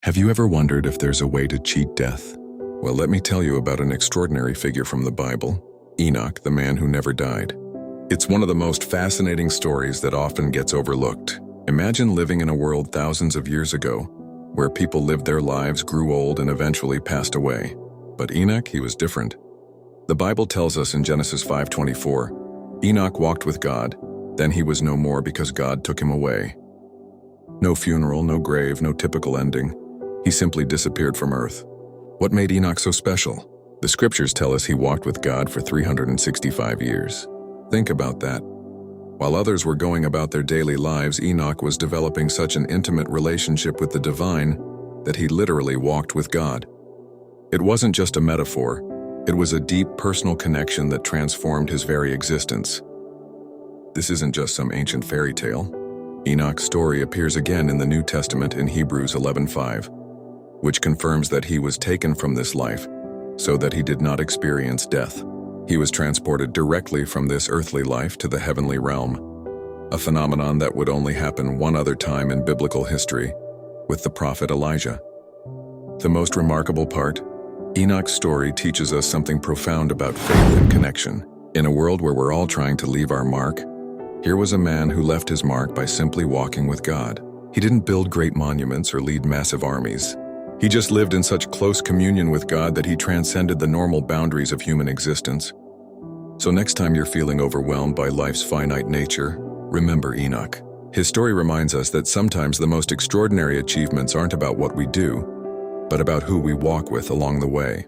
Have you ever wondered if there's a way to cheat death? Well, let me tell you about an extraordinary figure from the Bible, Enoch, the man who never died. It's one of the most fascinating stories that often gets overlooked. Imagine living in a world thousands of years ago, where people lived their lives, grew old, and eventually passed away. But Enoch, he was different. The Bible tells us in Genesis 5:24, Enoch walked with God, then he was no more because God took him away. No funeral, no grave, no typical ending. He simply disappeared from earth. What made Enoch so special? The scriptures tell us he walked with God for 365 years. Think about that. While others were going about their daily lives, Enoch was developing such an intimate relationship with the divine that he literally walked with God. It wasn't just a metaphor, it was a deep personal connection that transformed his very existence. This isn't just some ancient fairy tale. Enoch's story appears again in the New Testament in Hebrews 11:5, which confirms that he was taken from this life so that he did not experience death. He was transported directly from this earthly life to the heavenly realm, a phenomenon that would only happen one other time in biblical history, with the prophet Elijah. The most remarkable part, Enoch's story teaches us something profound about faith and connection. In a world where we're all trying to leave our mark, here was a man who left his mark by simply walking with God. He didn't build great monuments or lead massive armies. He just lived in such close communion with God that he transcended the normal boundaries of human existence. So next time you're feeling overwhelmed by life's finite nature, remember Enoch. His story reminds us that sometimes the most extraordinary achievements aren't about what we do, but about who we walk with along the way.